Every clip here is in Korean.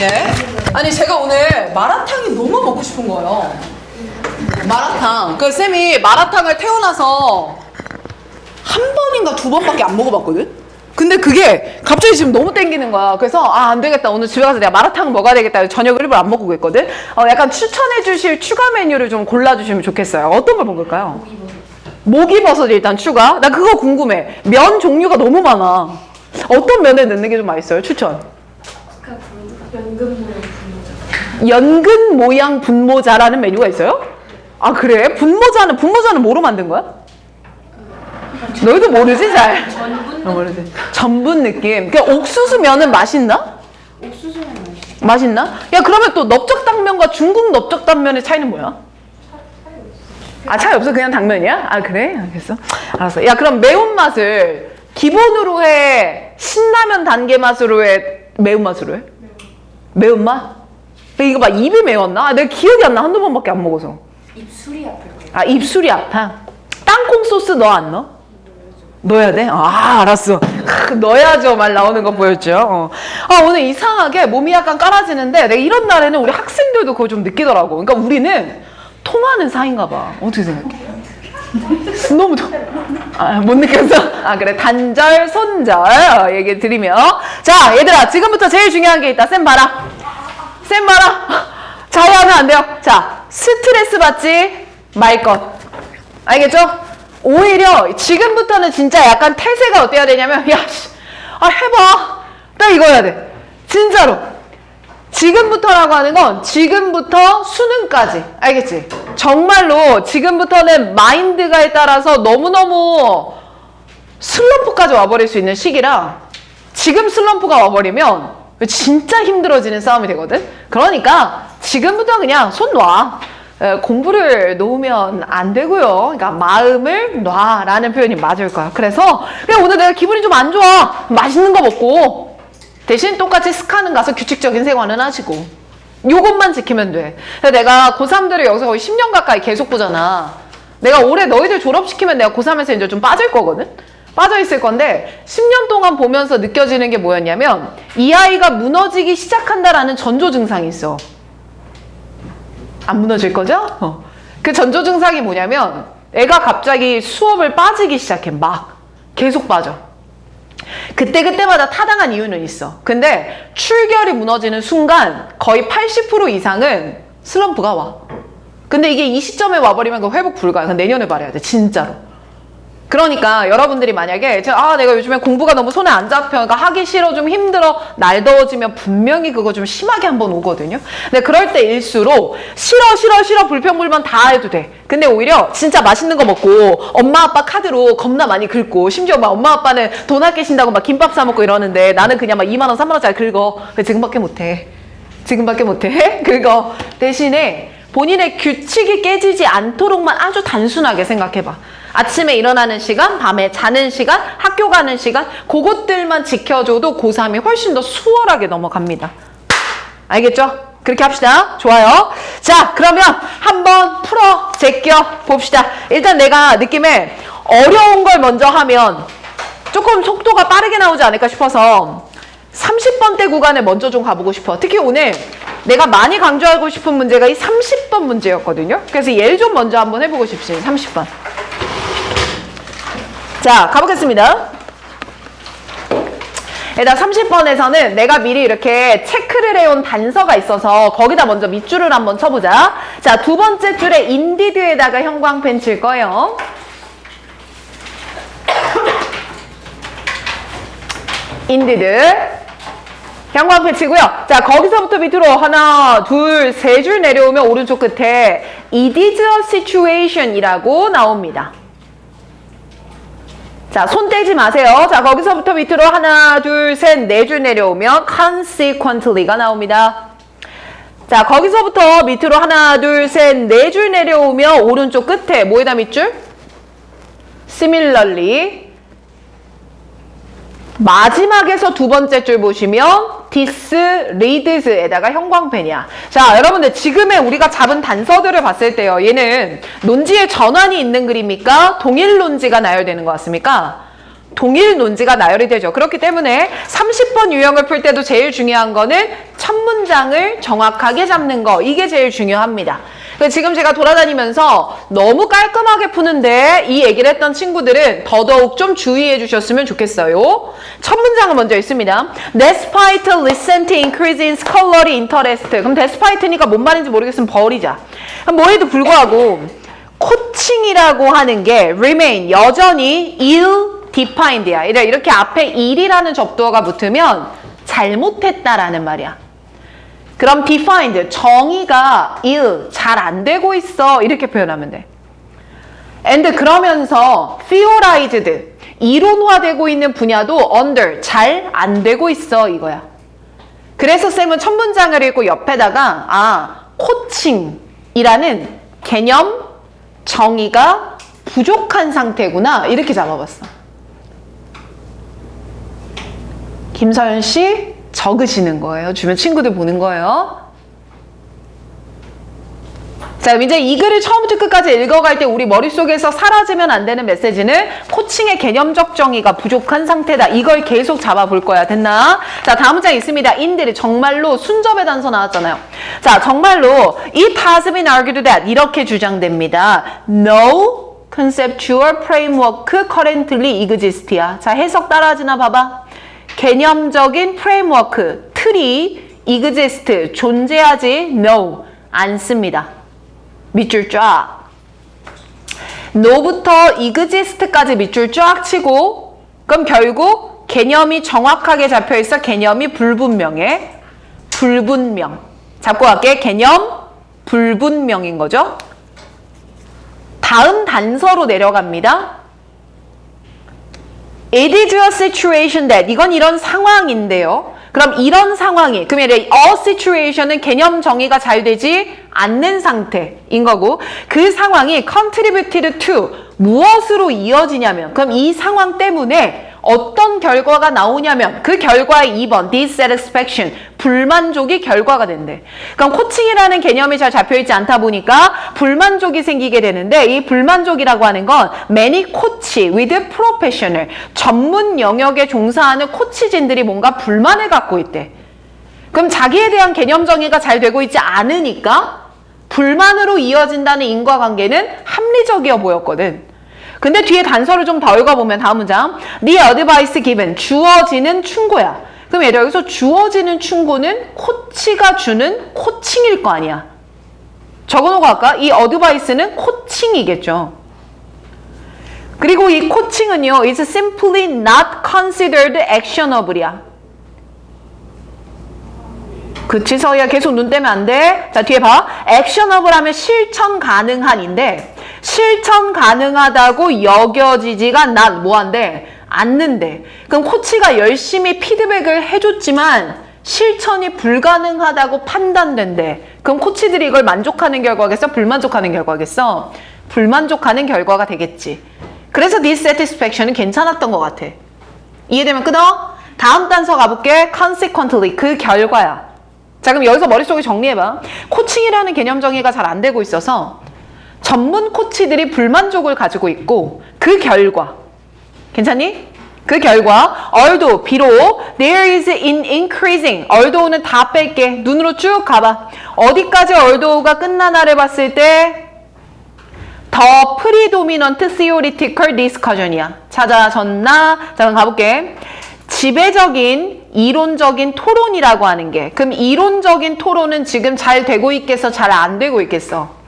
예. 아니 제가 오늘 마라탕이 너무 먹고 싶은 거예요. 마라탕. 그 쌤이 마라탕을 태어나서 한 번인가 두 번밖에 안 먹어봤거든? 근데 그게 갑자기 지금 너무 땡기는 거야. 그래서 안 되겠다. 오늘 집에 가서 내가 마라탕 먹어야 되겠다. 저녁을 일부러 안 먹고 있거든? 약간 추천해 주실 추가 메뉴를 좀 골라주시면 좋겠어요. 어떤 걸 먹을까요? 목이버섯 일단 추가. 나 그거 궁금해. 면 종류가 너무 많아. 어떤 면에 넣는 게 좀 맛있어요? 추천. 연근 모양 분모자라는 메뉴가 있어요? 아 그래? 분모자는 뭐로 만든 거야? 너희도 모르지 잘? 모르지. 전분 느낌. 그러니까 옥수수 면은 맛있나? 옥수수면 맛있나? 야 그러면 또 넓적당면과 중국 넓적당면의 차이는 뭐야? 차이 없어? 그냥 당면이야? 아 그래? 알겠어. 알았어. 야 그럼 매운맛을 기본으로 해? 신라면 단계 맛으로 해? 매운맛으로 해? 매운맛? 이거 봐 입이 매웠나? 내가 기억이 안 나. 한두 번밖에 안 먹어서. 입술이 아플 거예요. 입술이 아파. 땅콩 소스 넣어 안 넣어? 넣어야 돼? 알았어. 넣어야죠. 말 나오는 거 보였죠? 오늘 이상하게 몸이 약간 깔아지는데 내가 이런 날에는 우리 학생들도 그걸 좀 느끼더라고. 그러니까 우리는 통하는 사이인가 봐. 어떻게 생각해? 너무 못 느꼈어? 그래. 단절, 손절 얘기 드리며 자 얘들아 지금부터 제일 중요한 게 있다. 쌤 봐라. 자해하면 안 돼요. 자 스트레스 받지 말 것. 알겠죠? 오히려 지금부터는 진짜 약간 태세가 어때야 되냐면 해봐. 딱 이거 해야 돼. 진짜로. 지금부터라고 하는 건 지금부터 수능까지. 알겠지? 정말로 지금부터는 마인드가에 따라서 너무너무 슬럼프까지 와버릴 수 있는 시기라 지금 슬럼프가 와버리면 진짜 힘들어지는 싸움이 되거든? 그러니까 지금부터 그냥 손 놔. 공부를 놓으면 안 되고요. 그러니까 마음을 놔라는 표현이 맞을 거야. 그래서 그냥 오늘 내가 기분이 좀 안 좋아. 맛있는 거 먹고 대신 똑같이 스카는 가서 규칙적인 생활은 하시고 요것만 지키면 돼. 내가 고3들을 여기서 거의 10년 가까이 계속 보잖아. 내가 올해 너희들 졸업시키면 내가 고3에서 이제 좀 빠질 거거든? 빠져있을 건데 10년 동안 보면서 느껴지는 게 뭐였냐면 이 아이가 무너지기 시작한다라는 전조 증상이 있어. 안 무너질 거죠? 그 전조 증상이 뭐냐면 애가 갑자기 수업을 빠지기 시작해. 막 계속 빠져. 그때마다 타당한 이유는 있어. 근데 출결이 무너지는 순간 거의 80% 이상은 슬럼프가 와. 근데 이게 이 시점에 와버리면 그 회복 불가야. 내년에 말해야 돼. 진짜로. 그러니까 여러분들이 만약에 내가 요즘에 공부가 너무 손에 안 잡혀. 그러니까 하기 싫어. 좀 힘들어. 날 더워지면 분명히 그거 좀 심하게 한번 오거든요. 근데 그럴 때일수록 싫어 불평불만 다 해도 돼. 근데 오히려 진짜 맛있는 거 먹고 엄마 아빠 카드로 겁나 많이 긁고 심지어 막 엄마 아빠는 돈 아끼신다고 막 김밥 사 먹고 이러는데 나는 그냥 막 2만 원 3만 원짜리 긁어. 지금밖에 못해. 긁어. 대신에 본인의 규칙이 깨지지 않도록만 아주 단순하게 생각해봐. 아침에 일어나는 시간, 밤에 자는 시간, 학교 가는 시간 그것들만 지켜줘도 고3이 훨씬 더 수월하게 넘어갑니다. 알겠죠? 그렇게 합시다. 좋아요. 자 그러면 한번 풀어 제껴 봅시다. 일단 내가 느낌에 어려운 걸 먼저 하면 조금 속도가 빠르게 나오지 않을까 싶어서 30번대 구간에 먼저 좀 가보고 싶어. 특히 오늘 내가 많이 강조하고 싶은 문제가 이 30번 문제였거든요. 그래서 얘를 좀 먼저 한번 해보고 싶지. 30번. 자 가보겠습니다. 일단 30번에서는 내가 미리 이렇게 체크를 해온 단서가 있어서 거기다 먼저 밑줄을 한번 쳐보자. 자, 두 번째 줄에 인디드에다가 형광펜 칠 거예요. 인디드 형광펜 치고요. 자 거기서부터 밑으로 하나 둘 세 줄 내려오면 오른쪽 끝에 It is a situation 이라고 나옵니다. 자, 손 떼지 마세요. 자, 거기서부터 밑으로 하나, 둘, 셋, 네 줄 내려오면 consequently가 나옵니다. 자, 거기서부터 밑으로 하나, 둘, 셋, 네 줄 내려오면 오른쪽 끝에 뭐에다 밑줄? similarly. 마지막에서 두 번째 줄 보시면 this leads에다가 형광펜이야. 자, 여러분들 지금의 우리가 잡은 단서들을 봤을 때요. 얘는 논지에 전환이 있는 글입니까? 동일 논지가 나열되는 것 같습니까? 동일 논지가 나열이 되죠. 그렇기 때문에 30번 유형을 풀 때도 제일 중요한 거는 첫 문장을 정확하게 잡는 거. 이게 제일 중요합니다. 지금 제가 돌아다니면서 너무 깔끔하게 푸는데 이 얘기를 했던 친구들은 더더욱 좀 주의해 주셨으면 좋겠어요. 첫 문장은 먼저 있습니다. Despite recent increase in scholarly interest. 그럼 despite니까 뭔 말인지 모르겠으면 버리자. 그럼 뭐에도 불구하고 코칭이라고 하는 게 remain, 여전히 ill-defined야. 이렇게 앞에 ill이라는 접두어가 붙으면 잘못했다라는 말이야. 그럼 defined, 정의가 ill, 잘 안 되고 있어. 이렇게 표현하면 돼. and 그러면서 theorized, 이론화되고 있는 분야도 under, 잘 안 되고 있어. 이거야. 그래서 쌤은 첫 문장을 읽고 옆에다가 코칭이라는 개념, 정의가 부족한 상태구나. 이렇게 잡아봤어. 김서연 씨 적으시는 거예요. 주변 친구들 보는 거예요. 자, 그럼 이제 이 글을 처음부터 끝까지 읽어갈 때 우리 머릿속에서 사라지면 안 되는 메시지는 코칭의 개념적 정의가 부족한 상태다. 이걸 계속 잡아볼 거야. 됐나? 자, 다음 문장 있습니다. 인들이 정말로 순접의 단서 나왔잖아요. 자, 정말로 it has been argued that 이렇게 주장됩니다. No conceptual framework currently exist야. 자, 해석 따라하지나 봐봐. 개념적인 프레임워크, 틀이 exist, 존재하지 no, 않습니다. 밑줄 쫙. no부터 exist까지 밑줄 쫙 치고 그럼 결국 개념이 정확하게 잡혀있어. 개념이 불분명해. 불분명. 잡고 갈게. 개념 불분명인 거죠. 다음 단서로 내려갑니다. It is a situation that 이건 이런 상황인데요. 그럼 이런 상황이 그러면 a situation은 개념 정의가 잘 되지 않는 상태인 거고 그 상황이 contributed to 무엇으로 이어지냐면 그럼 이 상황 때문에 어떤 결과가 나오냐면 그 결과의 2번 dissatisfaction 불만족이 결과가 된대. 그럼 코칭이라는 개념이 잘 잡혀있지 않다 보니까 불만족이 생기게 되는데 이 불만족이라고 하는 건 many coach with professional 전문 영역에 종사하는 코치진들이 뭔가 불만을 갖고 있대. 그럼 자기에 대한 개념 정의가 잘 되고 있지 않으니까 불만으로 이어진다는 인과관계는 합리적이어 보였거든. 근데 뒤에 단서를 좀 더 읽어보면 다음 문장 The advice given 주어지는 충고야. 그럼 얘들아 여기서 주어지는 충고는 코치가 주는 코칭일 거 아니야. 적어놓고 할까? 이 advice는 코칭이겠죠. 그리고 이 코칭은요 is simply not considered actionable이야. 그치 서희야 계속 눈 떼면 안 돼. 자 뒤에 봐. actionable 하면 실천 가능한인데 실천 가능하다고 여겨지지가 뭐한데? 않는데. 그럼 코치가 열심히 피드백을 해줬지만 실천이 불가능하다고 판단된대. 그럼 코치들이 이걸 만족하는 결과겠어? 불만족하는 결과겠어? 불만족하는 결과가 되겠지. 그래서 dissatisfaction은 괜찮았던 것 같아. 이해되면 끊어? 다음 단서 가볼게. consequently 그 결과야. 자 그럼 여기서 머릿속에 정리해봐. 코칭이라는 개념 정의가 잘 안 되고 있어서 전문 코치들이 불만족을 가지고 있고 그 결과 괜찮니? 그 결과 although 비록 there is in increasing although는 다 뺄게. 눈으로 쭉 가봐. 어디까지 although가 끝나나를 봤을 때 더 predominant theoretical discussion이야. 찾아졌나? 자 그럼 가볼게. 지배적인 이론적인 토론이라고 하는 게 그럼 이론적인 토론은 지금 잘 되고 있겠어? 잘 안 되고 있겠어?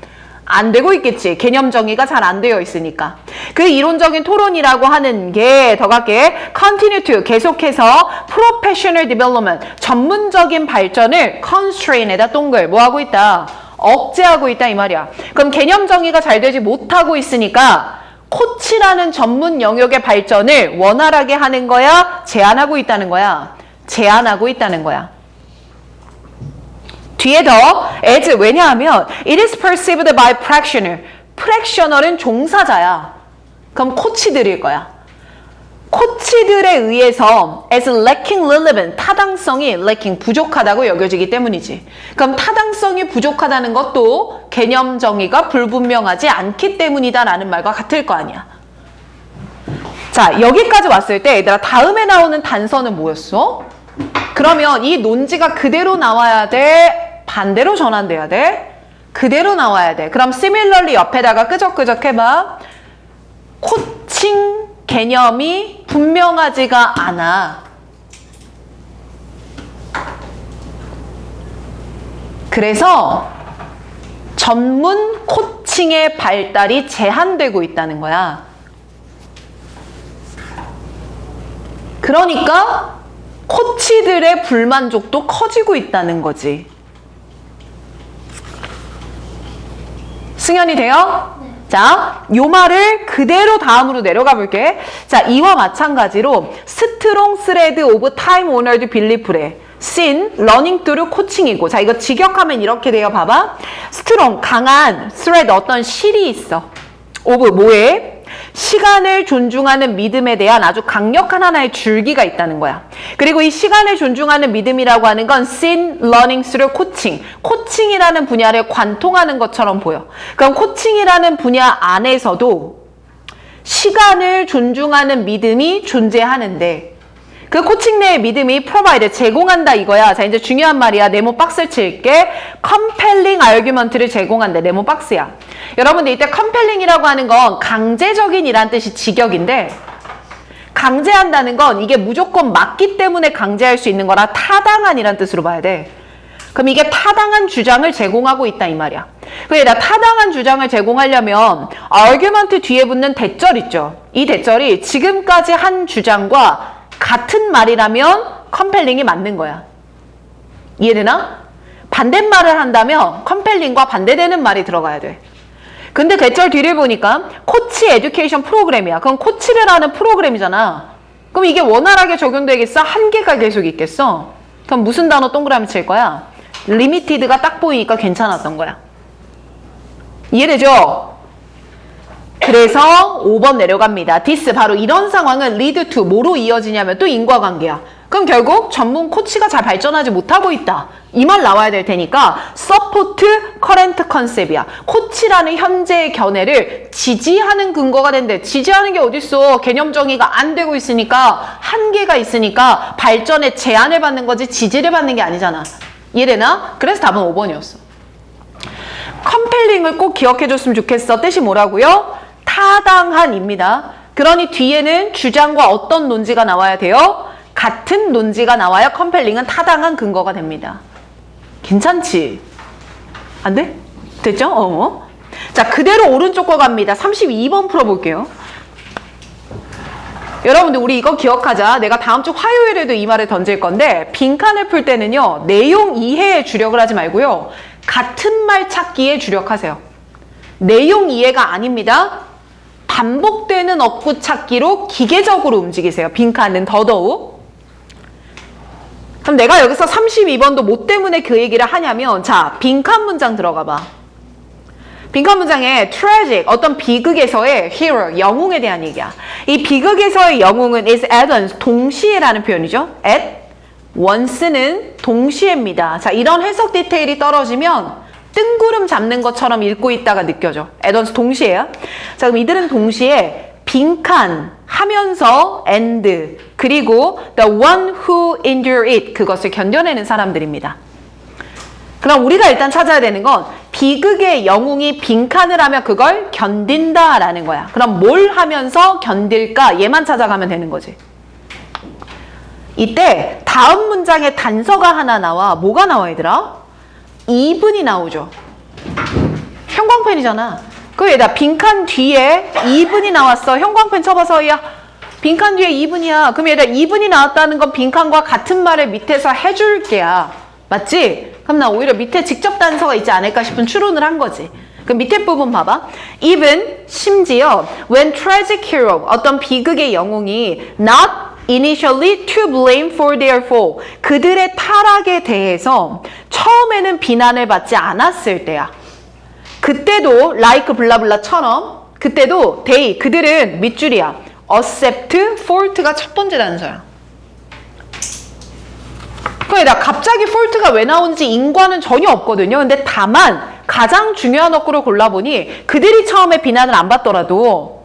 안 되고 있겠지. 개념 정의가 잘 안 되어 있으니까. 그 이론적인 토론이라고 하는 게 더 갈게. continue to 계속해서 professional development 전문적인 발전을 constraint에다 동글 뭐 하고 있다? 억제하고 있다 이 말이야. 그럼 개념 정의가 잘 되지 못하고 있으니까 코치라는 전문 영역의 발전을 원활하게 하는 거야? 제한하고 있다는 거야? 제한하고 있다는 거야. 뒤에 더 as 왜냐하면 it is perceived by practitioner. practitioner은 종사자야. 그럼 코치들일 거야. 코치들에 의해서 as lacking relevant 타당성이 lacking 부족하다고 여겨지기 때문이지. 그럼 타당성이 부족하다는 것도 개념 정의가 불분명하지 않기 때문이다라는 말과 같을 거 아니야. 자, 여기까지 왔을 때 얘들아 다음에 나오는 단서는 뭐였어? 그러면 이 논지가 그대로 나와야 돼? 반대로 전환돼야 돼? 그대로 나와야 돼. 그럼 similarly 옆에다가 끄적끄적 해봐. 코칭 개념이 분명하지가 않아. 그래서 전문 코칭의 발달이 제한되고 있다는 거야. 그러니까 코치들의 불만족도 커지고 있다는 거지. 승연이 돼요? 네. 자, 요 말을 그대로 다음으로 내려가 볼게. 자, 이와 마찬가지로 스트롱 스레드 오브 타임 오너드 빌리프레 신 러닝 뚜루 코칭이고, 자, 이거 직역하면 이렇게 돼요. 봐봐. 스트롱 강한 스레드 어떤 실이 있어. 오브 뭐에? 시간을 존중하는 믿음에 대한 아주 강력한 하나의 줄기가 있다는 거야. 그리고 이 시간을 존중하는 믿음이라고 하는 건 sin learning through coaching. 코칭이라는 분야를 관통하는 것처럼 보여. 그럼 코칭이라는 분야 안에서도 시간을 존중하는 믿음이 존재하는데 그 코칭 내의 믿음이 provide, 제공한다 이거야. 자, 이제 중요한 말이야. 네모 박스를 칠게. compelling argument를 제공한다. 네모 박스야. 여러분들 이때 compelling이라고 하는 건 강제적인이란 뜻이 직역인데, 강제한다는 건 이게 무조건 맞기 때문에 강제할 수 있는 거라 타당한이란 뜻으로 봐야 돼. 그럼 이게 타당한 주장을 제공하고 있다 이 말이야. 그래서 타당한 주장을 제공하려면 argument 뒤에 붙는 대절 있죠. 이 대절이 지금까지 한 주장과 같은 말이라면 컴펠링이 맞는 거야. 이해되나? 반대말을 한다면 컴펠링과 반대되는 말이 들어가야 돼. 근데 대절 뒤를 보니까 코치 에듀케이션 프로그램이야. 그럼 코치를 하는 프로그램이잖아. 그럼 이게 원활하게 적용되겠어? 한계가 계속 있겠어? 그럼 무슨 단어 동그라미 칠 거야? 리미티드가 딱 보이니까 괜찮았던 거야. 이해되죠? 그래서 5번 내려갑니다. this 바로 이런 상황은 lead to 뭐로 이어지냐면 또 인과관계야. 그럼 결국 전문 코치가 잘 발전하지 못하고 있다. 이 말 나와야 될 테니까 support current concept이야. 코치라는 현재의 견해를 지지하는 근거가 된대. 지지하는 게 어딨어. 개념 정의가 안 되고 있으니까 한계가 있으니까 발전에 제한을 받는 거지 지지를 받는 게 아니잖아. 이해되나? 그래서 답은 5번이었어. 컴펠링을 꼭 기억해줬으면 좋겠어. 뜻이 뭐라고요? 타당한입니다. 그러니 뒤에는 주장과 어떤 논지가 나와야 돼요? 같은 논지가 나와야 컴펠링은 타당한 근거가 됩니다. 괜찮지? 안 돼? 됐죠? 자, 그대로 오른쪽 거 갑니다. 32번 풀어볼게요. 여러분들 우리 이거 기억하자. 내가 다음 주 화요일에도 이 말을 던질 건데 빈칸을 풀 때는요. 내용 이해에 주력을 하지 말고요. 같은 말 찾기에 주력하세요. 내용 이해가 아닙니다. 반복되는 어구 찾기로 기계적으로 움직이세요. 빈칸은 더더욱. 그럼 내가 여기서 32번도 뭐 때문에 그 얘기를 하냐면 자, 빈칸 문장 들어가 봐. 빈칸 문장에 tragic, 어떤 비극에서의 hero, 영웅에 대한 얘기야. 이 비극에서의 영웅은 is at once, 동시에라는 표현이죠. at once는 동시에입니다. 자, 이런 해석 디테일이 떨어지면 뜬구름 잡는 것처럼 읽고 있다가 느껴져. at once 동시에야. 자, 그럼 이들은 동시에 빈칸 하면서 and 그리고 the one who endure it, 그것을 견뎌내는 사람들입니다. 그럼 우리가 일단 찾아야 되는 건 비극의 영웅이 빈칸을 하면 그걸 견딘다라는 거야. 그럼 뭘 하면서 견딜까? 얘만 찾아가면 되는 거지. 이때 다음 문장에 단서가 하나 나와. 뭐가 나와 얘들아? 2분이 나오죠. 형광펜이잖아. 그 얘들아 빈칸 뒤에 2분이 나왔어. 형광펜 쳐봐서 야 빈칸 뒤에 2분이야. 그럼 얘들아 2분이 나왔다는 건 빈칸과 같은 말을 밑에서 해줄게야. 맞지? 그럼 나 오히려 밑에 직접 단서가 있지 않을까 싶은 추론을 한 거지. 그럼 밑에 부분 봐봐. Even 심지어 when tragic hero, 어떤 비극의 영웅이 not initially to blame for their fall, 그들의 타락에 대해서 처음에는 비난을 받지 않았을 때야. 그때도 like 블라블라처럼 그때도 they, 그들은 밑줄이야. accept fault가 첫 번째 단서야. 그러니까 갑자기 fault가 왜 나오는지 인과는 전혀 없거든요. 근데 다만 가장 중요한 어구를 골라보니 그들이 처음에 비난을 안 받더라도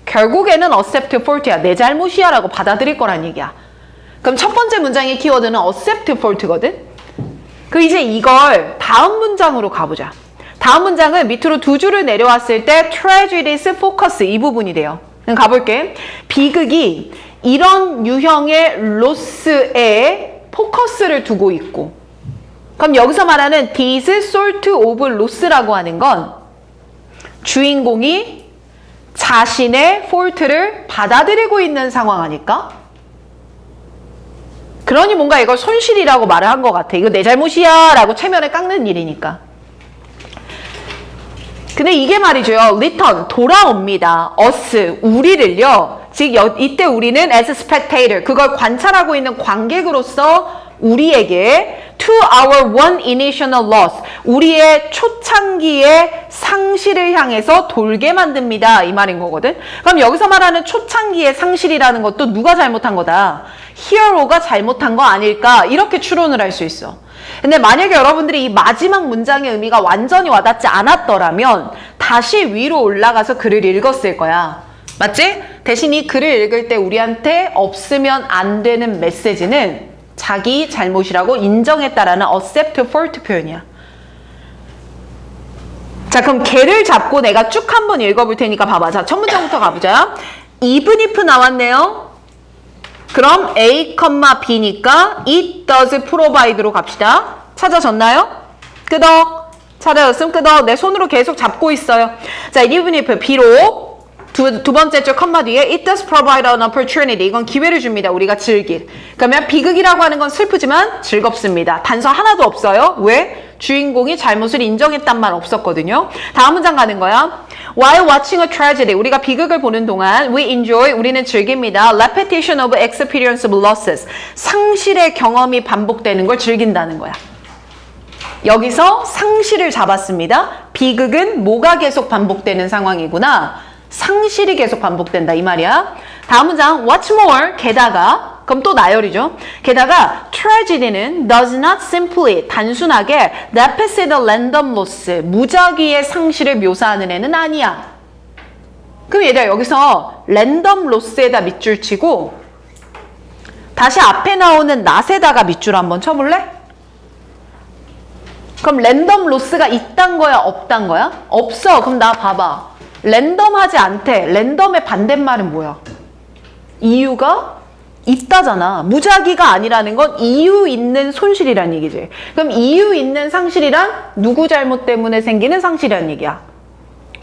결국에는 accept fault야. 내 잘못이야 라고 받아들일 거란 얘기야. 그럼 첫 번째 문장의 키워드는 accept fault거든. 그 이제 이걸 다음 문장으로 가보자. 다음 문장은 밑으로 두 줄을 내려왔을 때 tragedies focus 이 부분이 돼요. 그럼 가볼게. 비극이 이런 유형의 로스에 포커스를 두고 있고, 그럼 여기서 말하는 this sort of loss라고 하는 건 주인공이 자신의 폴트를 받아들이고 있는 상황 아닐까? 그러니 뭔가 이걸 손실이라고 말을 한 것 같아. 이거 내 잘못이야 라고 체면을 깎는 일이니까. 근데 이게 말이죠. return, 돌아옵니다. us, 우리를요. 즉 이때 우리는 as a spectator, 그걸 관찰하고 있는 관객으로서 우리에게 to our one initial loss, 우리의 초창기의 상실을 향해서 돌게 만듭니다. 이 말인 거거든. 그럼 여기서 말하는 초창기의 상실이라는 것도 누가 잘못한 거다? 히어로가 잘못한 거 아닐까? 이렇게 추론을 할 수 있어. 근데 만약에 여러분들이 이 마지막 문장의 의미가 완전히 와닿지 않았더라면 다시 위로 올라가서 글을 읽었을 거야. 맞지? 대신 이 글을 읽을 때 우리한테 없으면 안 되는 메시지는 자기 잘못이라고 인정했다라는 accept fault 표현이야. 자, 그럼 걔를 잡고 내가 쭉 한번 읽어볼 테니까 봐봐. 자, 첫 문장부터 가보자. even if 나왔네요. 그럼 A, B니까 it does provide로 갑시다. 찾아졌나요? 끄덕. 찾아졌으면 끄덕. 내 손으로 계속 잡고 있어요. 자, even if 비록 두 번째 줄 컴마 뒤에 it does provide an opportunity. 이건 기회를 줍니다. 우리가 즐길. 그러면 비극이라고 하는 건 슬프지만 즐겁습니다. 단서 하나도 없어요. 왜? 주인공이 잘못을 인정했단 말 없었거든요. 다음 문장 가는 거야. While watching a tragedy, 우리가 비극을 보는 동안 we enjoy, 우리는 즐깁니다. Repetition of experience of losses, 상실의 경험이 반복되는 걸 즐긴다는 거야. 여기서 상실을 잡았습니다. 비극은 뭐가 계속 반복되는 상황이구나. 상실이 계속 반복된다 이 말이야. 다음 문장 what's more, 게다가, 그럼 또 나열이죠. 게다가 tragedy는 does not simply, 단순하게 represent a random loss, 무작위의 상실을 묘사하는 애는 아니야. 그럼 얘들아 여기서 random loss에다 밑줄 치고 다시 앞에 나오는 not에다가 밑줄 한번 쳐볼래? 그럼 랜덤 로스가 있단 거야 없단 거야? 없어. 그럼 나 봐봐. 랜덤하지 않대. 랜덤의 반대말은 뭐야? 이유가 있다잖아. 무작위가 아니라는 건 이유 있는 손실이란 얘기지. 그럼 이유 있는 상실이란 누구 잘못 때문에 생기는 상실이란 얘기야.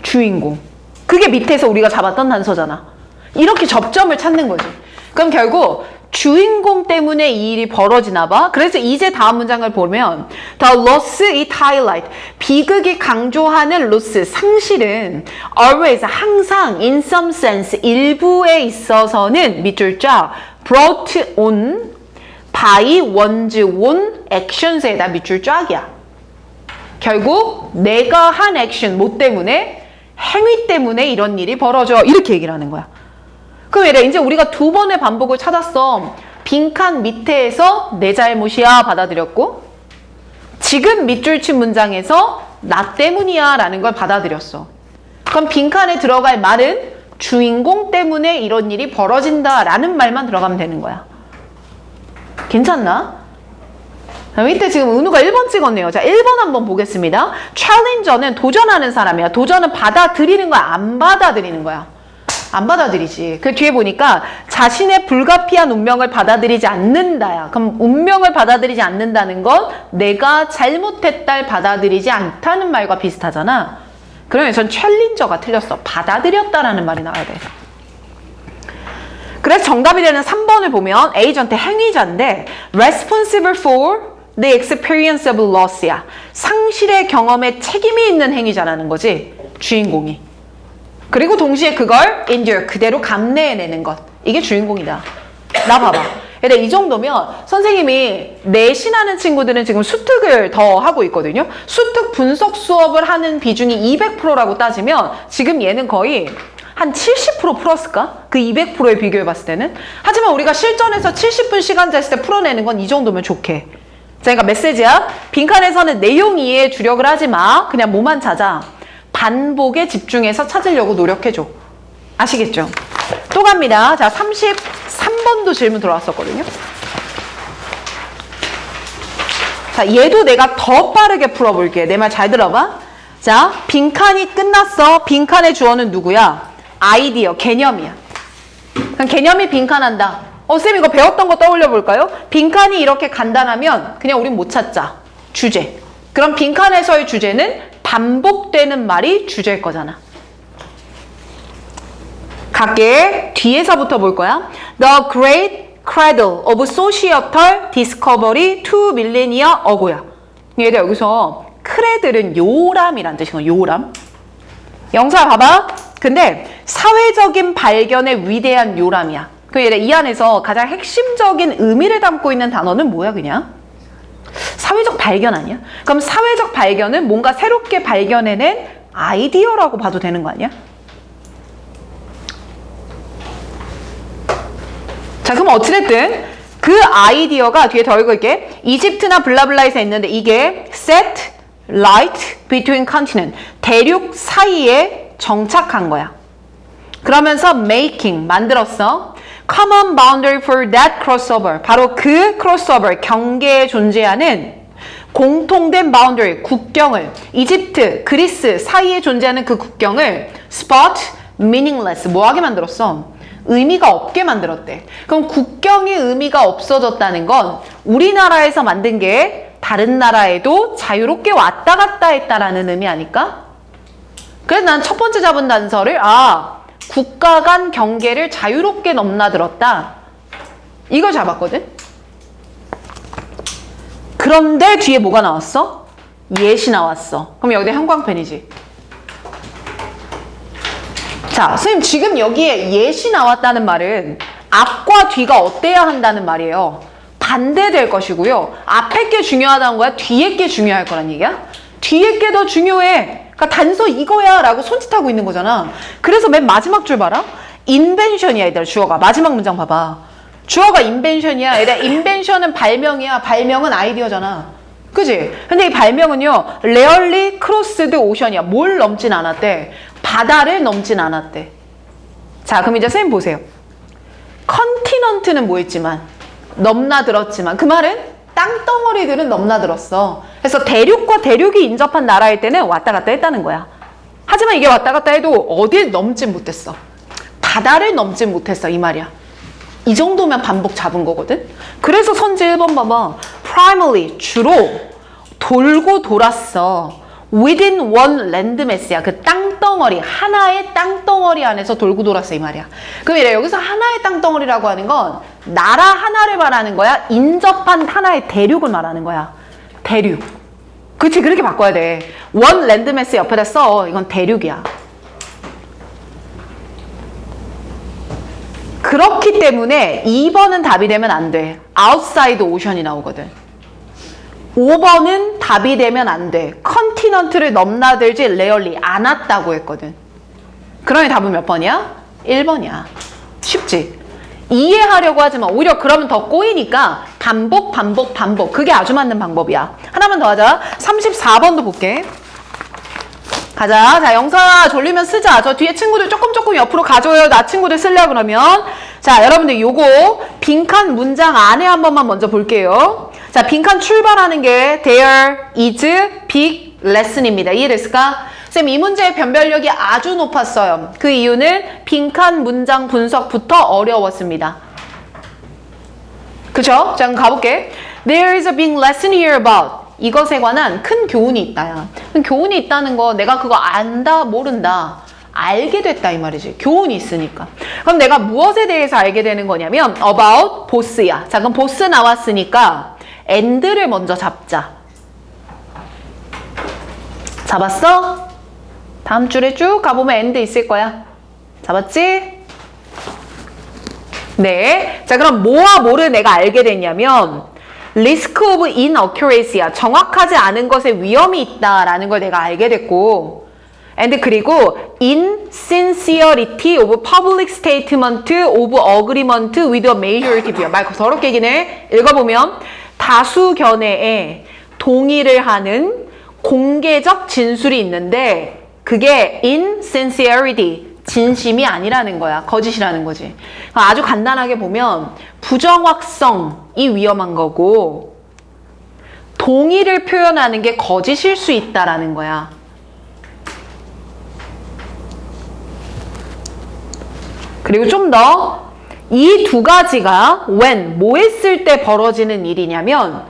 주인공. 그게 밑에서 우리가 잡았던 단서잖아. 이렇게 접점을 찾는 거지. 그럼 결국 주인공 때문에 이 일이 벌어지나 봐. 그래서 이제 다음 문장을 보면 The loss it highlight, 비극이 강조하는 loss, 상실은 always, 항상 in some sense, 일부에 있어서는 밑줄 쫙 brought on by one's own actions에다 밑줄 쫙이야. 결국 내가 한 액션, 뭐 때문에? 행위 때문에 이런 일이 벌어져. 이렇게 얘기를 하는 거야. 그럼 얘들아 이제 우리가 두 번의 반복을 찾았어. 빈칸 밑에서 내 잘못이야 받아들였고, 지금 밑줄 친 문장에서 나 때문이야 라는 걸 받아들였어. 그럼 빈칸에 들어갈 말은 주인공 때문에 이런 일이 벌어진다 라는 말만 들어가면 되는 거야. 괜찮나? 이때 지금 은우가 1번 찍었네요. 자, 1번 한번 보겠습니다. 챌린저는 도전하는 사람이야. 도전은 받아들이는 거야, 안 받아들이는 거야? 안 받아들이지. 그 뒤에 보니까 자신의 불가피한 운명을 받아들이지 않는다야. 그럼 운명을 받아들이지 않는다는 건 내가 잘못했다를 받아들이지 않다는 말과 비슷하잖아. 그러면 전 챌린저가 틀렸어. 받아들였다라는 말이 나와야 돼. 그래서 정답이 되는 3번을 보면 에이전트 행위자인데 responsible for the experience of loss야. 상실의 경험에 책임이 있는 행위자라는 거지. 주인공이. 그리고 동시에 그걸 endure, 그대로 감내해내는 것. 이게 주인공이다. 나 봐봐. 근데 이 정도면 선생님이 내신하는 친구들은 지금 수특을 더 하고 있거든요. 수특 분석 수업을 하는 비중이 200%라고 따지면 지금 얘는 거의 한 70% 풀었을까? 그 200%에 비교해 봤을 때는. 하지만 우리가 실전에서 70분 시간 잤을 때 풀어내는 건 이 정도면 좋게. 자, 그러니까 메시지야. 빈칸에서는 내용 이해에 주력을 하지 마. 그냥 뭐만 찾아. 반복에 집중해서 찾으려고 노력해줘. 아시겠죠? 또 갑니다. 자, 33번도 질문 들어왔었거든요. 자, 얘도 내가 더 빠르게 풀어볼게. 내 말 잘 들어봐. 자, 빈칸이 끝났어. 빈칸의 주어는 누구야? 아이디어, 개념이야. 그럼 개념이 빈칸한다. 쌤 이거 배웠던 거 떠올려 볼까요? 빈칸이 이렇게 간단하면 그냥 우린 못 찾자. 주제. 그럼 빈칸에서의 주제는 반복되는 말이 주제일 거잖아. 갈게. 뒤에서부터 볼 거야. The Great Cradle of Societal Discovery 2 Millennia Ago야. 얘들 여기서 크레들은 요람이란 뜻이거든. 요람. 영사 봐봐. 근데 사회적인 발견의 위대한 요람이야. 그럼 얘들 이 안에서 가장 핵심적인 의미를 담고 있는 단어는 뭐야 그냥? 사회적 발견 아니야? 그럼 사회적 발견은 뭔가 새롭게 발견해낸 아이디어라고 봐도 되는 거 아니야? 자, 그럼 어찌됐든 그 아이디어가 뒤에 더 읽을게. 이집트나 블라블라에서 있는데 이게 set light between continent, 대륙 사이에 정착한 거야. 그러면서 making, 만들었어. common boundary for that crossover, 바로 그 crossover, 경계에 존재하는 공통된 boundary, 국경을, 이집트, 그리스 사이에 존재하는 그 국경을 spot meaningless, 뭐하게 만들었어? 의미가 없게 만들었대. 그럼 국경이 의미가 없어졌다는 건 우리나라에서 만든 게 다른 나라에도 자유롭게 왔다 갔다 했다라는 의미 아닐까? 그래서 난 첫 번째 잡은 단서를 국가 간 경계를 자유롭게 넘나들었다. 이걸 잡았거든? 그런데 뒤에 뭐가 나왔어? 예시 나왔어. 그럼 여기다 형광펜이지. 자, 선생님 지금 여기에 예시 나왔다는 말은 앞과 뒤가 어때야 한다는 말이에요. 반대될 것이고요. 앞에 게 중요하다는 거야? 뒤에 게 중요할 거란 얘기야? 뒤에 게 더 중요해. 그러니까 단서 이거야 라고 손짓하고 있는 거잖아. 그래서 맨 마지막 줄 봐라. 인벤션이야 얘들아. 주어가. 마지막 문장 봐봐. 주어가 인벤션이야. 얘들아, 인벤션은 발명이야. 발명은 아이디어잖아. 그지? 근데 이 발명은요, rarely crossed ocean이야. 뭘 넘진 않았대? 바다를 넘진 않았대. 자, 그럼 이제 선생님 보세요. 컨티넌트는 뭐 했지만? 넘나들었지만. 그 말은 땅덩어리들은 넘나들었어. 그래서 대륙과 대륙이 인접한 나라일 때는 왔다 갔다 했다는 거야. 하지만 이게 왔다 갔다 해도 어딜 넘진 못했어. 바다를 넘진 못했어. 이 말이야. 이 정도면 반복 잡은 거거든. 그래서 선지 1번 봐봐. primarily, 주로 돌고 돌았어. within one landmass야. 그 땅덩어리, 하나의 땅덩어리 안에서 돌고 돌았어. 이 말이야. 그럼 이래, 여기서 하나의 땅덩어리라고 하는 건 나라 하나를 말하는 거야? 인접한 하나의 대륙을 말하는 거야. 대륙. 그치, 그렇게 바꿔야 돼. one landmass 옆에다 써. 이건 대륙이야. 그렇기 때문에 2번은 답이 되면 안 돼. outside ocean이 나오거든. 5번은 답이 되면 안 돼. 컨티넌트를 넘나들지 rarely 안 왔다고 했거든. 그러니 답은 몇 번이야? 1번이야. 쉽지? 이해하려고 하지만 오히려 그러면 더 꼬이니까 반복, 반복, 반복. 그게 아주 맞는 방법이야. 하나만 더 하자. 34번도 볼게. 가자. 자, 영사 졸리면 쓰자. 저 뒤에 친구들 조금 옆으로 가줘요. 나 친구들 쓰려고 그러면. 자, 여러분들 요거 빈칸 문장 안에 한 번만 먼저 볼게요. 자, 빈칸 출발하는 게 there is big lesson입니다. 이해됐을까? 쌤, 이 문제의 변별력이 아주 높았어요. 그 이유는 빈칸 문장 분석부터 어려웠습니다. 그쵸? 자, 그럼 가볼게. There is a big lesson here about. 이것에 관한 큰 교훈이 있다야. 교훈이 있다는 거 내가 그거 안다, 모른다. 알게 됐다 이 말이지. 교훈이 있으니까. 그럼 내가 무엇에 대해서 알게 되는 거냐면 about boss야. 자, 그럼 boss 나왔으니까 and를 먼저 잡자. 잡았어? 다음 줄에 쭉 가보면 and 있을 거야. 잡았지? 네. 자, 그럼 뭐와 뭐를 내가 알게 됐냐면 risk of inaccuracy야. 정확하지 않은 것에 위험이 있다라는 걸 내가 알게 됐고 and 그리고 insincerity of public statement of agreement with a majority view. 말 더럽게 얘기는 해. 읽어보면 다수 견해에 동의를 하는 공개적 진술이 있는데 그게 insincerity, 진심이 아니라는 거야. 거짓이라는 거지. 아주 간단하게 보면 부정확성이 위험한 거고 동의를 표현하는 게 거짓일 수 있다라는 거야. 그리고 좀 더 이 두 가지가 when, 뭐 했을 때 벌어지는 일이냐면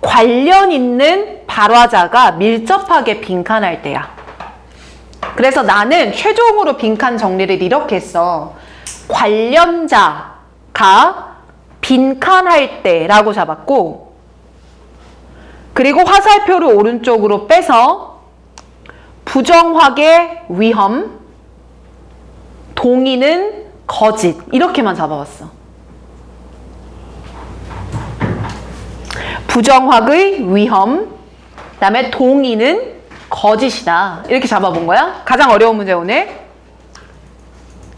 관련 있는 발화자가 밀접하게 빈칸할 때야. 그래서 나는 최종으로 빈칸 정리를 이렇게 했어. 관련자가 빈칸할 때라고 잡았고 그리고 화살표를 오른쪽으로 빼서 부정확의 위험, 동의는 거짓 이렇게만 잡아봤어. 부정확의 위험, 그다음에 동의는 거짓이다. 이렇게 잡아본 거야. 가장 어려운 문제 오늘.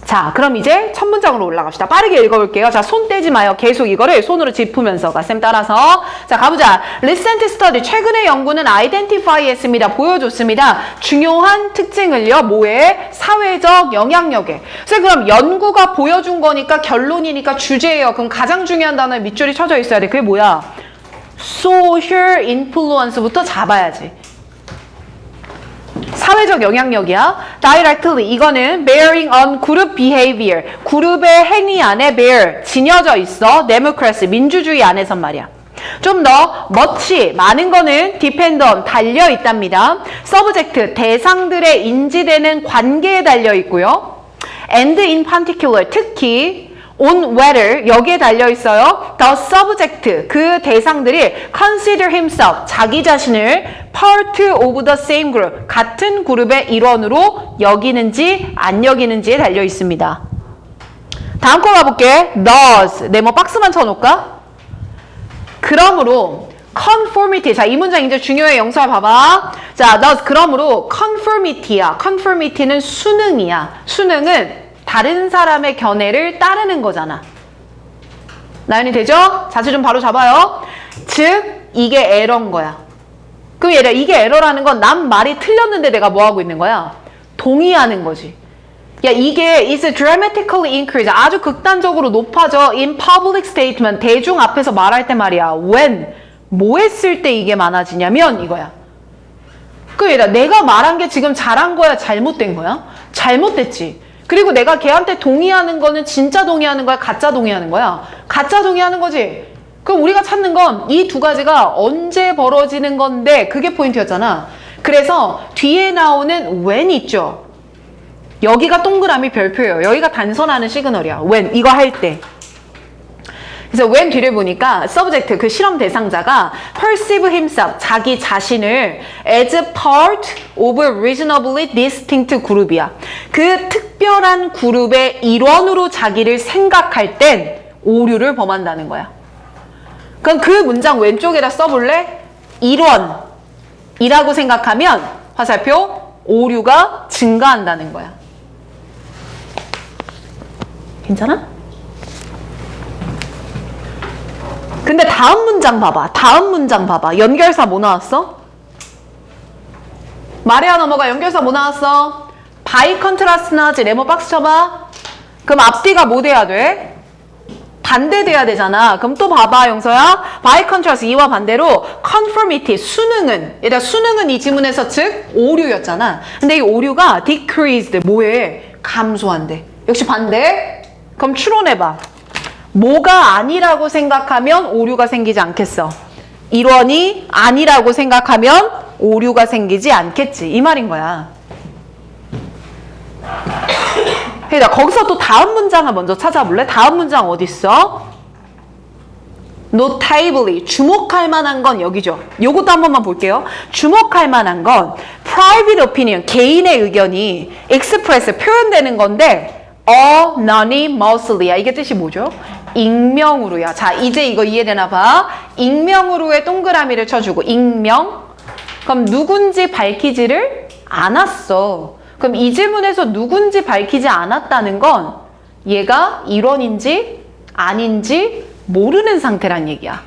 자, 그럼 이제 첫 문장으로 올라갑시다. 빠르게 읽어볼게요. 자, 손 떼지 마요. 계속 이거를 손으로 짚으면서 쌤 따라서. 자, 가보자. Recent study. 최근의 연구는 identify 했습니다. 보여줬습니다. 중요한 특징을요. 뭐에? 사회적 영향력에. 그럼 연구가 보여준 거니까 결론이니까 주제예요. 그럼 가장 중요한 단어에 밑줄이 쳐져 있어야 돼. 그게 뭐야? social influence부터 잡아야지. 사회적 영향력이야. Directly 이거는 bearing on group behavior. 그룹의 행위 안에 bear 지녀져 있어. democracy 민주주의 안에선 말이야. 좀 더 much 많은 거는 depend on 달려 있답니다. subject 대상들의 인지되는 관계에 달려 있고요. and in particular 특히 on whether 여기에 달려 있어요. The subject 그 대상들이 consider himself 자기 자신을 part of the same group 같은 그룹의 일원으로 여기는지 안 여기는지에 달려 있습니다. 다음 거 가볼게. does 네모 박스만 쳐놓을까? 그러므로 conformity 자 이 문장 이제 중요해. 영사 봐봐. 자 does 그러므로 conformity야. conformity는 수능이야. 수능은 다른 사람의 견해를 따르는 거잖아. 나연이 되죠? 자세 좀 바로 잡아요. 즉 이게 에러인 거야. 그럼 얘들아 이게 에러라는 건 난 말이 틀렸는데 내가 뭐 하고 있는 거야? 동의하는 거지. 야 이게 is dramatically increase 아주 극단적으로 높아져 in public statement 대중 앞에서 말할 때 말이야. when 뭐 했을 때 이게 많아지냐면 이거야. 그럼 얘들아 내가 말한 게 지금 잘한 거야? 잘못된 거야? 잘못됐지. 그리고 내가 걔한테 동의하는 거는 진짜 동의하는 거야? 가짜 동의하는 거야? 가짜 동의하는 거지. 그럼 우리가 찾는 건 이 두 가지가 언제 벌어지는 건데 그게 포인트였잖아. 그래서 뒤에 나오는 when 있죠. 여기가 동그라미 별표예요. 여기가 단선하는 시그널이야. when 이거 할 때. 그래서 when 뒤를 보니까 subject 그 실험 대상자가 perceive himself 자기 자신을 as part of a reasonably distinct group이야. 그 특별한 그룹의 일원으로 자기를 생각할 땐 오류를 범한다는 거야. 그럼 그 문장 왼쪽에다 써볼래? 일원이라고 생각하면 화살표 오류가 증가한다는 거야. 괜찮아? 근데 다음 문장 봐봐. 다음 문장 봐봐. 연결사 뭐 나왔어? 말해야 넘어가. 연결사 뭐 나왔어? by contrast 나왔지. 네모 박스 쳐봐. 그럼 앞뒤가 뭐 돼야 돼? 반대돼야 되잖아. 그럼 또 봐봐 영서야. by contrast 이와 반대로 conformity 수능은 얘들아 수능은 이 지문에서 즉 오류였잖아. 근데 이 오류가 decreased 뭐해? 감소한대. 역시 반대. 그럼 추론해봐. 뭐가 아니라고 생각하면 오류가 생기지 않겠어. 일원이 아니라고 생각하면 오류가 생기지 않겠지. 이 말인 거야. 그러니까 거기서 또 다음 문장을 먼저 찾아볼래? 다음 문장 어디 있어? notably 주목할 만한 건 여기죠. 요것도 한 번만 볼게요. 주목할 만한 건 private opinion 개인의 의견이 express 표현되는 건데 anonymously야. 이게 뜻이 뭐죠? 익명으로야. 자, 이제 이거 이해되나 봐. 익명으로의 동그라미를 쳐주고 익명. 그럼 누군지 밝히지를 않았어. 그럼 이 질문에서 누군지 밝히지 않았다는 건 얘가 일원인지 아닌지 모르는 상태란 얘기야.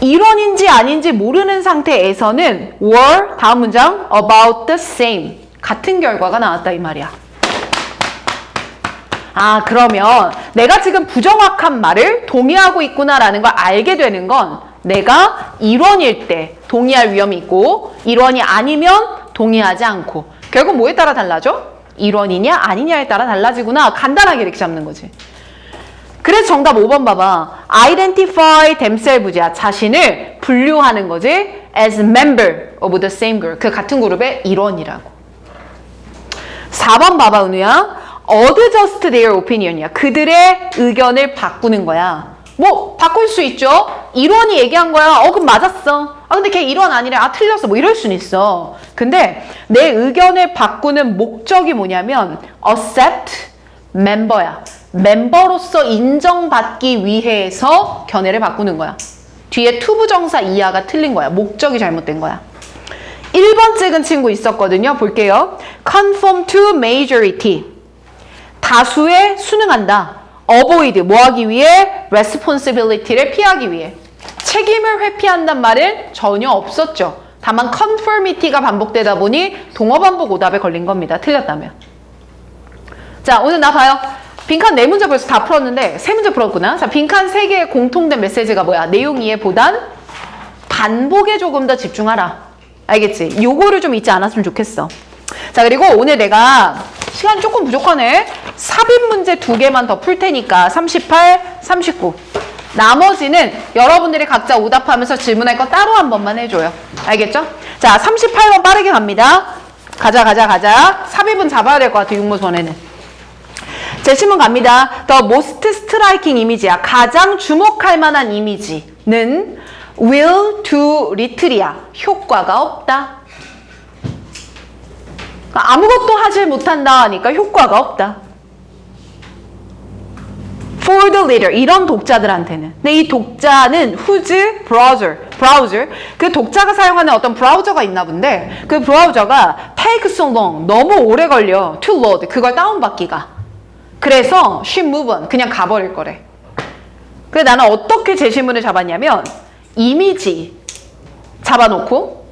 일원인지 아닌지 모르는 상태에서는 were 다음 문장 about the same 같은 결과가 나왔다 이 말이야. 아, 그러면 내가 지금 부정확한 말을 동의하고 있구나라는 걸 알게 되는 건 내가 일원일 때 동의할 위험이 있고 일원이 아니면 동의하지 않고 결국 뭐에 따라 달라져? 일원이냐 아니냐에 따라 달라지구나. 간단하게 이렇게 잡는 거지. 그래서 정답 5번 봐봐. Identify themselves야. 자신을 분류하는 거지. As member of the same group. 그 같은 그룹의 일원이라고. 4번 봐봐 은우야. Adjust their opinion이야. 그들의 의견을 바꾸는 거야. 뭐 바꿀 수 있죠. 일원이 얘기한 거야. 그럼 맞았어. 근데 걔 일원 아니래. 틀렸어. 뭐 이럴 수는 있어. 근데 내 의견을 바꾸는 목적이 뭐냐면 accept member야. 멤버로서 인정받기 위해서 견해를 바꾸는 거야. 뒤에 투부정사 이하가 틀린 거야. 목적이 잘못된 거야. 1번 찍은 친구 있었거든요. 볼게요. Conform to majority. 다수에 순응한다. Avoid. 뭐 하기 위해? Responsibility를 피하기 위해. 책임을 회피한단 말은 전혀 없었죠. 다만 conformity가 반복되다 보니 동어 반복 오답에 걸린 겁니다. 틀렸다면. 자, 오늘 나 봐요. 빈칸 4문제 벌써 다 풀었는데 3문제 풀었구나. 자, 빈칸 3개의 공통된 메시지가 뭐야? 내용 이해보단 반복에 조금 더 집중하라. 알겠지? 요거를 좀 잊지 않았으면 좋겠어. 자, 그리고 오늘 내가 시간이 조금 부족하네. 삽입 문제 2개만 더 풀 테니까 38, 39. 나머지는 여러분들이 각자 오답하면서 질문할 거 따로 한 번만 해줘요. 알겠죠? 자, 38번 빠르게 갑니다. 가자. 삽입은 잡아야 될 것 같아, 육모선에는. 제 질문 갑니다. The most striking image야. 가장 주목할 만한 이미지는 will to little이야. 효과가 없다. 아무것도 하질 못한다 하니까 효과가 없다. For the reader. 이런 독자들한테는. 근데 이 독자는 whose browser. 그 독자가 사용하는 어떤 브라우저가 있나 본데 그 브라우저가 take so long. 너무 오래 걸려. to load. 그걸 다운받기가. 그래서 she move on. 그냥 가버릴 거래. 그래서 나는 어떻게 제 질문을 잡았냐면 이미지 잡아놓고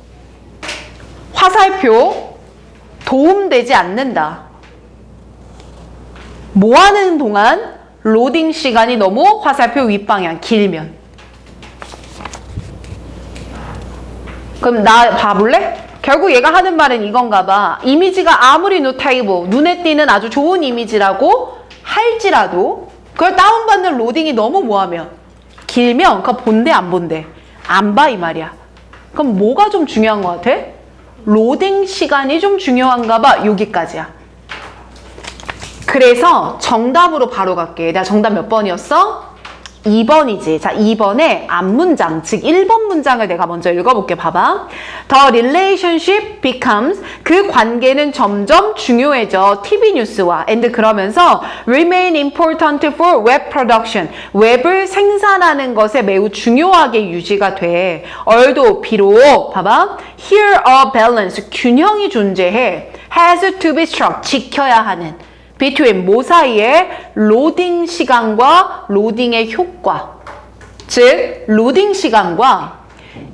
화살표 도움되지 않는다. 뭐 하는 동안? 로딩 시간이 너무 화살표 윗방향 길면. 그럼 나 봐볼래? 결국 얘가 하는 말은 이건가 봐. 이미지가 아무리 노타이브, 눈에 띄는 아주 좋은 이미지라고 할지라도 그걸 다운받는 로딩이 너무 뭐하면? 길면 그거 본대 안 본대? 안 봐 이 말이야. 그럼 뭐가 좀 중요한 것 같아? 로딩 시간이 좀 중요한가 봐. 여기까지야. 그래서 정답으로 바로 갈게. 내가 정답 몇 번이었어? 2번이지. 자, 2번의 앞문장, 즉 1번 문장을 내가 먼저 읽어볼게. 봐봐. The relationship becomes, 그 관계는 점점 중요해져. TV 뉴스와. and 그러면서 remain important for web production. 웹을 생산하는 것에 매우 중요하게 유지가 돼. although, 비록, 봐봐. Here a balance, 균형이 존재해. has to be struck, 지켜야 하는. between 뭐 사이에 로딩 시간과 로딩의 효과, 즉 로딩 시간과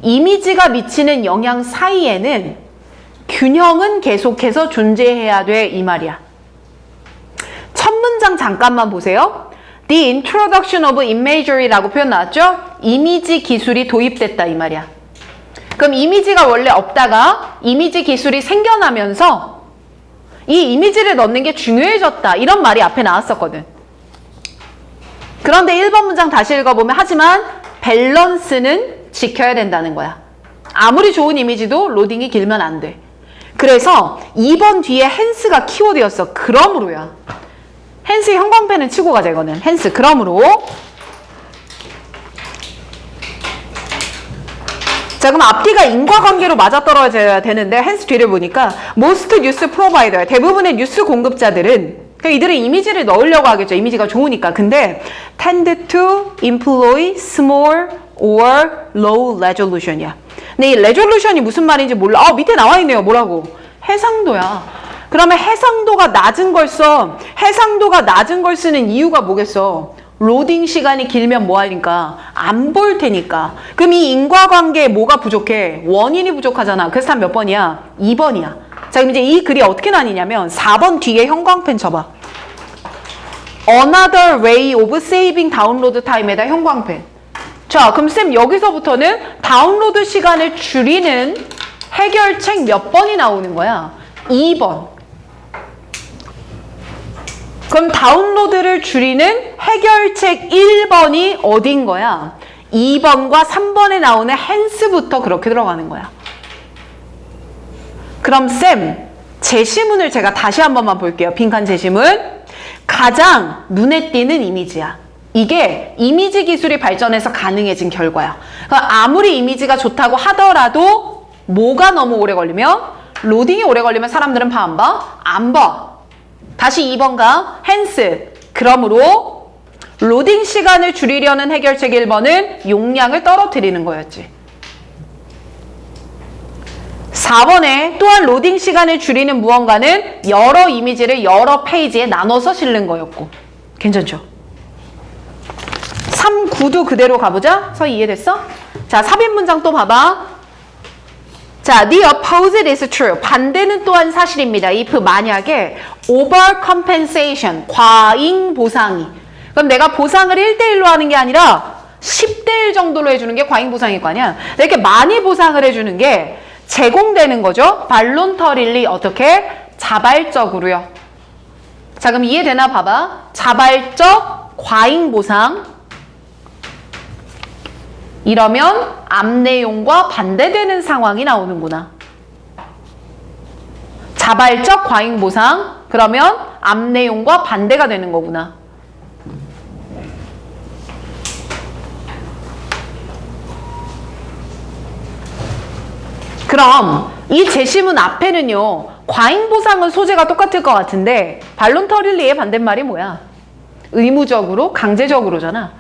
이미지가 미치는 영향 사이에는 균형은 계속해서 존재해야 돼 이 말이야. 첫 문장 잠깐만 보세요. The introduction of imagery라고 표현 나왔죠? 이미지 기술이 도입됐다 이 말이야. 그럼 이미지가 원래 없다가 이미지 기술이 생겨나면서 이 이미지를 넣는 게 중요해졌다. 이런 말이 앞에 나왔었거든. 그런데 1번 문장 다시 읽어보면 하지만 밸런스는 지켜야 된다는 거야. 아무리 좋은 이미지도 로딩이 길면 안 돼. 그래서 2번 뒤에 hence가 키워드였어. 그러므로야. hence의 형광펜은 치고 가자 이거는. hence 그러므로. 자, 그럼 앞뒤가 인과관계로 맞아떨어져야 되는데 hence 뒤를 보니까 most news provider, 대부분의 뉴스 공급자들은 그러니까 이들은 이미지를 넣으려고 하겠죠. 이미지가 좋으니까. 근데 tend to employ small or low resolution이야. 근데 이 resolution이 무슨 말인지 몰라. 밑에 나와 있네요. 뭐라고? 해상도야. 그러면 해상도가 낮은 걸 써. 해상도가 낮은 걸 쓰는 이유가 뭐겠어? 로딩 시간이 길면 뭐하니까? 안 볼 테니까. 그럼 이 인과관계에 뭐가 부족해? 원인이 부족하잖아. 그래서 답 몇 번이야? 2번이야. 자, 그럼 이제 이 글이 어떻게 나뉘냐면 4번 뒤에 형광펜 쳐봐. Another way of saving download time에다 형광펜. 자, 그럼 쌤 여기서부터는 다운로드 시간을 줄이는 해결책 몇 번이 나오는 거야? 2번. 그럼 다운로드를 줄이는 해결책 1번이 어딘 거야? 2번과 3번에 나오는 hence부터 그렇게 들어가는 거야. 그럼 쌤, 제시문을 제가 다시 한 번만 볼게요. 빈칸 제시문. 가장 눈에 띄는 이미지야. 이게 이미지 기술이 발전해서 가능해진 결과야. 그러니까 아무리 이미지가 좋다고 하더라도 뭐가 너무 오래 걸리면? 로딩이 오래 걸리면 사람들은 봐, 안 봐? 안 봐. 다시 2번가 hence. 그러므로 로딩 시간을 줄이려는 해결책 1번은 용량을 떨어뜨리는 거였지. 4번에 또한 로딩 시간을 줄이는 무언가는 여러 이미지를 여러 페이지에 나눠서 실는 거였고. 괜찮죠? 3, 9도 그대로 가보자. 서 이해됐어? 자, 삽입 문장 또 봐봐. 자, the opposite is true. 반대는 또한 사실입니다. if 만약에 overcompensation, 과잉 보상이. 그럼 내가 보상을 1대1로 하는 게 아니라 10대1 정도로 해주는 게 과잉 보상일 거 아니야. 이렇게 많이 보상을 해주는 게 제공되는 거죠. 발론터릴리 어떻게? 자발적으로요. 자, 그럼 이해되나 봐봐. 자발적 과잉 보상. 이러면 앞 내용과 반대되는 상황이 나오는구나. 자발적 과잉 보상. 그러면 앞 내용과 반대가 되는 거구나. 그럼 이 제시문 앞에는요. 과잉 보상은 소재가 똑같을 것 같은데 발론터릴리의 반대말이 뭐야? 의무적으로, 강제적으로잖아.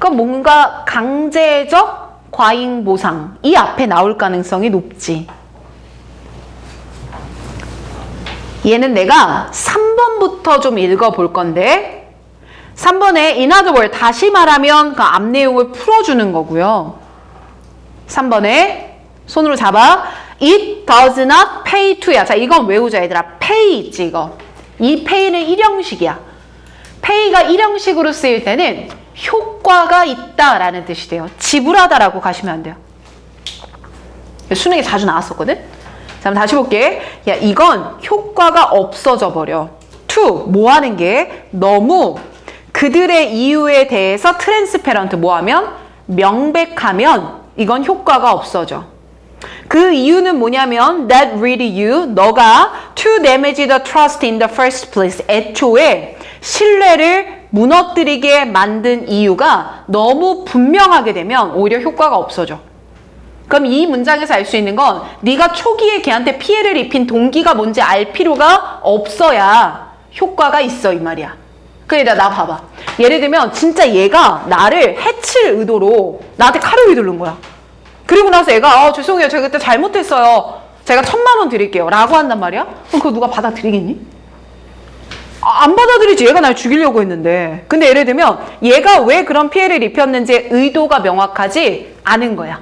그럼 뭔가 강제적 과잉 보상 이 앞에 나올 가능성이 높지. 얘는 내가 3번부터 좀 읽어볼 건데 3번에 in other words 다시 말하면 그 앞 내용을 풀어주는 거고요. 3번에 손으로 잡아. It does not pay to야. 자, 이건 외우자 얘들아. pay 있지 이거. 이 pay는 일형식이야. pay가 일형식으로 쓰일 때는 효과가 있다라는 뜻이 돼요. 지불하다라고 가시면 안 돼요. 수능에 자주 나왔었거든. 자, 그럼 다시 볼게. 야, 이건 효과가 없어져 버려. to 뭐 하는 게 너무 그들의 이유에 대해서 트랜스페런트 뭐 하면 명백하면 이건 효과가 없어져. 그 이유는 뭐냐면 that really you 너가 to damage the trust in the first place 애초에 신뢰를 무너뜨리게 만든 이유가 너무 분명하게 되면 오히려 효과가 없어져. 그럼 이 문장에서 알 수 있는 건 네가 초기에 걔한테 피해를 입힌 동기가 뭔지 알 필요가 없어야 효과가 있어 이 말이야. 그러니까 나 봐봐. 예를 들면 진짜 얘가 나를 해칠 의도로 나한테 칼을 휘두른 거야. 그리고 나서 얘가 죄송해요. 제가 그때 잘못했어요. 제가 1,000,000원 드릴게요. 라고 한단 말이야? 그럼 그거 누가 받아들이겠니? 안 받아들이지. 얘가 날 죽이려고 했는데. 근데 예를 들면 얘가 왜 그런 피해를 입혔는지 의도가 명확하지 않은 거야.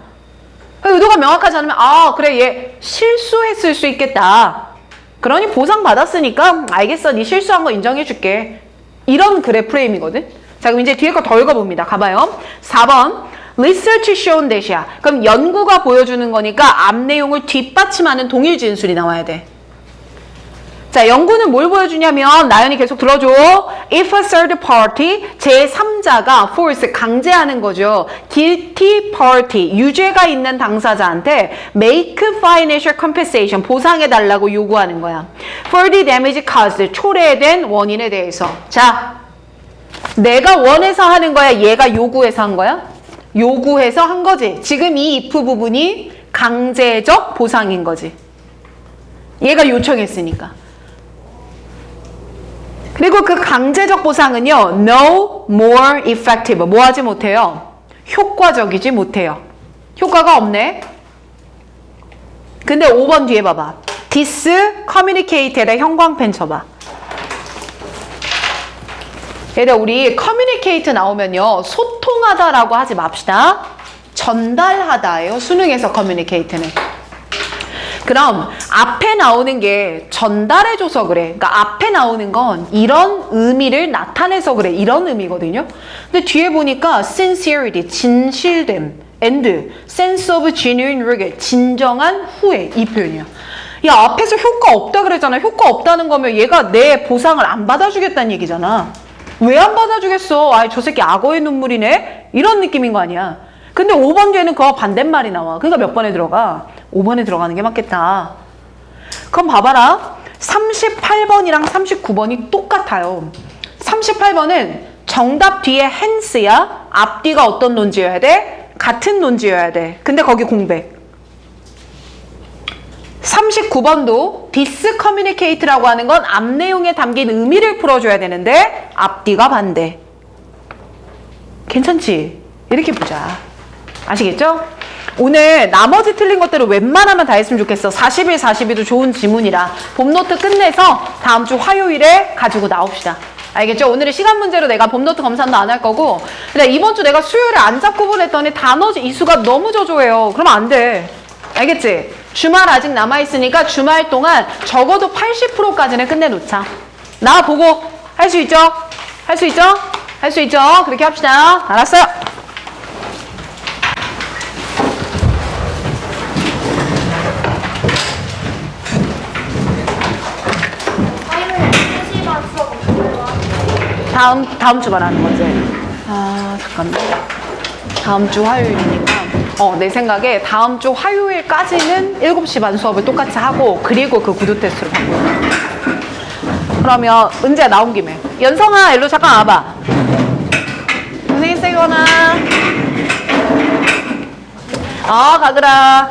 의도가 명확하지 않으면 그래 얘 실수했을 수 있겠다. 그러니 보상받았으니까 알겠어. 네 실수한 거 인정해 줄게. 이런 글의 프레임이거든. 자, 그럼 이제 뒤에 거 더 읽어봅니다. 가봐요. 4번 Research shown that이야. 그럼 연구가 보여주는 거니까 앞 내용을 뒷받침하는 동일 진술이 나와야 돼. 자, 연구는 뭘 보여주냐면 나연이 계속 들어줘. If a third party, 제3자가 force, 강제하는 거죠. guilty party, 유죄가 있는 당사자한테 make financial compensation, 보상해달라고 요구하는 거야. For the damage caused, 초래된 원인에 대해서. 자, 내가 원해서 하는 거야? 얘가 요구해서 한 거야? 요구해서 한 거지. 지금 이 if 부분이 강제적 보상인 거지. 얘가 요청했으니까. 그리고 그 강제적 보상은요. no more effective. 뭐 하지 못해요? 효과적이지 못해요. 효과가 없네. 근데 5번 뒤에 봐봐. discommunicated에 형광펜 쳐봐. 얘들아 우리 communicate 나오면요. 소통하다라고 하지 맙시다. 전달하다예요. 수능에서 communicate는. 그럼 앞에 나오는 게 전달해줘서 그래. 그러니까 앞에 나오는 건 이런 의미를 나타내서 그래. 이런 의미거든요. 근데 뒤에 보니까 sincerity, 진실됨, and sense of genuine regret, 진정한 후회, 이 표현이야. 야, 앞에서 효과 없다 그랬잖아. 효과 없다는 거면 얘가 내 보상을 안 받아주겠다는 얘기잖아. 왜 안 받아주겠어? 아이, 저 새끼 악어의 눈물이네? 이런 느낌인 거 아니야. 근데 5번 뒤에는 그거 반대말이 나와. 그러니까 몇 번에 들어가? 5번에 들어가는 게 맞겠다. 그럼 봐봐라. 38번이랑 39번이 똑같아요. 38번은 정답 뒤에 hence야. 앞뒤가 어떤 논지여야 돼? 같은 논지여야 돼. 근데 거기 공백. 39번도 discommunicate라고 하는 건 앞 내용에 담긴 의미를 풀어줘야 되는데 앞뒤가 반대. 괜찮지? 이렇게 보자. 아시겠죠? 오늘 나머지 틀린 것들을 웬만하면 다 했으면 좋겠어. 40일, 42도 좋은 지문이라 봄노트 끝내서 다음 주 화요일에 가지고 나옵시다. 알겠죠? 오늘은 시간 문제로 내가 봄노트 검사도 안 할 거고, 근데 이번 주 내가 수요일에 안 잡고 보냈더니 단어 이수가 너무 저조해요. 그러면 안 돼. 알겠지? 주말 아직 남아있으니까 주말 동안 적어도 80%까지는 끝내놓자. 나 보고 할 수 있죠? 할 수 있죠? 할 수 있죠? 그렇게 합시다. 알았어요? 화요일 3시간 수업 없어요. 다음 주만 하는 거지. 아, 잠깐만. 다음 주 화요일이니까. 내 생각에 다음 주 화요일까지는 7시 반 수업을 똑같이 하고, 그리고 그 구두 테스트를 받고. 그러면 은지야 나온 김에. 연성아, 일로 잠깐 와봐. 선생님 세거나. 가그라.